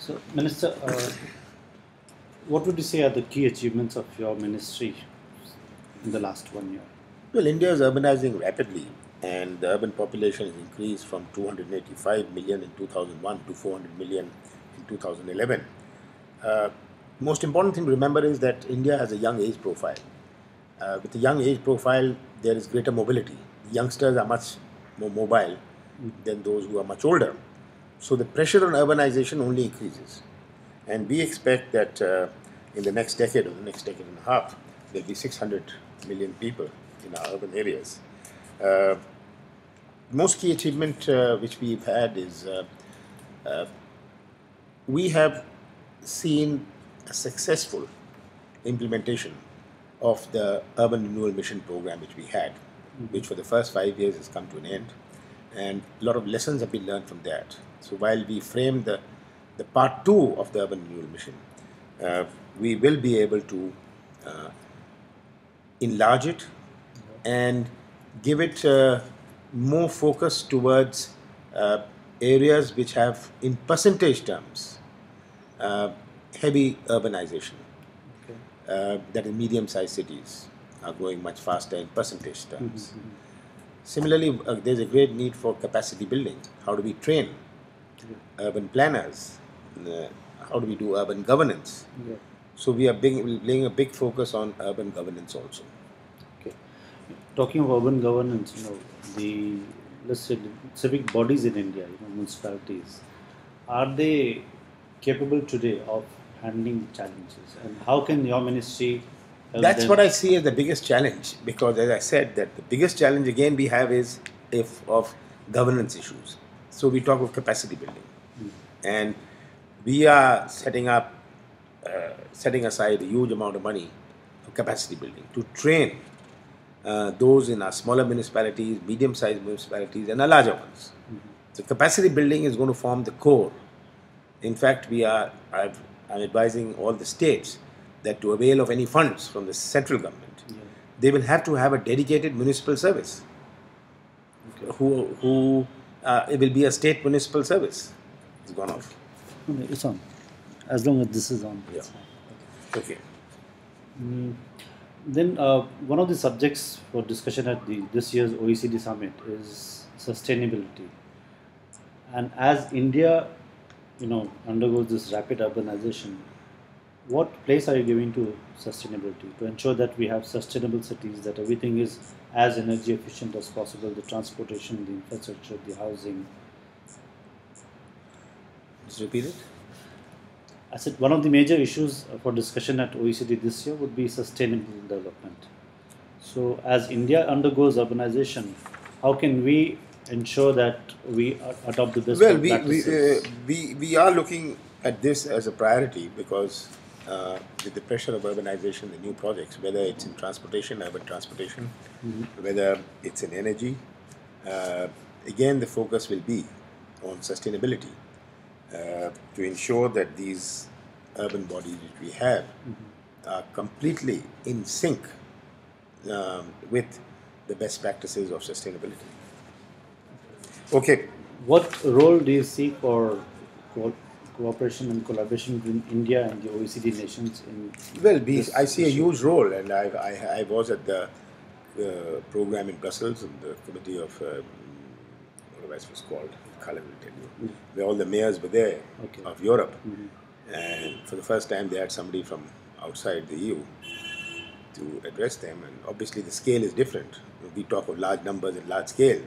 So, Minister, what would you say are the key achievements of your ministry in the last 1 year? Well, India is urbanizing rapidly, and the urban population has increased from 285 million in 2001 to 400 million in 2011. Uh, Most important thing to remember is that India has a young age profile. With a young age profile, there is greater mobility. Youngsters are much more mobile than those who are much older. So the pressure on urbanization only increases. And we expect that in the next decade or the next decade and a half, there'll be 600 million people in our urban areas. Uh, Most key achievement which we've had is we have seen a successful implementation of the urban renewal mission program which we had, which for the first 5 years has come to an end, and a lot of lessons have been learned from that. So while we frame the part two of the urban renewal mission, we will be able to uh, enlarge it and give it more focus towards areas which have, in percentage terms, uh, heavy urbanization. Okay. That is, medium-sized cities are growing much faster in percentage terms. Similarly, there's a great need for capacity building. How do we train urban planners? Uh, how do we do urban governance? Yeah. So we are laying a big focus on urban governance also. Okay. Talking of urban governance, the let's say the civic bodies in India, municipalities, are they capable today of handling challenges? And how can your ministry help That's them? what I see as the biggest challenge, because as I said, that the biggest challenge again we have is if of governance issues. So we talk of capacity building, and we are setting aside a huge amount of money for capacity building to train those in our smaller municipalities, medium-sized municipalities, and our larger ones. So capacity building is going to form the core. In fact, I'm advising all the states that to avail of any funds from the central government, they will have to have a dedicated municipal service. Who it will be a state municipal service. It's gone off. Okay, it's on. As long as this is on. Yeah. It's fine. Okay. Then one of the subjects for discussion at this year's OECD summit is sustainability. And as India, undergoes this rapid urbanization, what place are you giving to sustainability to ensure that we have sustainable cities, that everything is as energy efficient as possible, the transportation, the infrastructure, the housing? Just repeat it. I said one of the major issues for discussion at OECD this year would be sustainable development. So, as India undergoes urbanization, how can we ensure that we adopt the best Well, practices? we are looking at this as a priority because with the pressure of urbanization, the new projects, whether it's in transportation, urban transportation, whether it's in energy, again the focus will be on sustainability to ensure that these urban bodies which we have are completely in sync with the best practices of sustainability. Okay. What role do you see for cooperation and collaboration between India and the OECD nations in Well, this I see a issue? huge role, and I was at the program in Brussels, in the committee of what it was called, Khaled will tell you, where all the mayors were there Okay. of Europe, and for the first time they had somebody from outside the EU to address them, and obviously the scale is different. We talk of large numbers and large scale.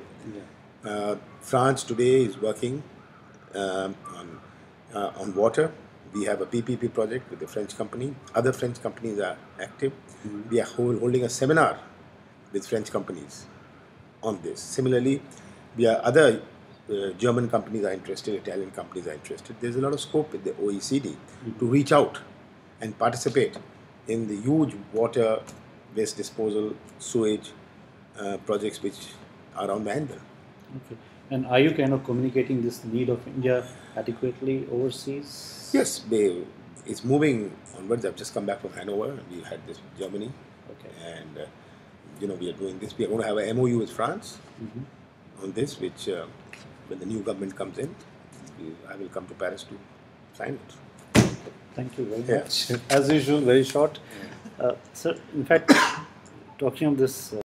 Yeah. France today is working on water. We have a PPP project with the French company. Other French companies are active. We are holding a seminar with French companies on this. Similarly, we are other German companies are interested, Italian companies are interested. There's a lot of scope with the OECD to reach out and participate in the huge water waste disposal, sewage projects which are on the anvil. Okay. And are you kind of communicating this need of India adequately overseas? Yes, it's moving onwards. I've just come back from Hanover, and we had this with Germany, Okay. and we are doing this. We are going to have a MOU with France on this, which when the new government comes in, I will come to Paris to sign it. Thank you very Yeah. much. As usual, very short. Sir, in fact, talking of this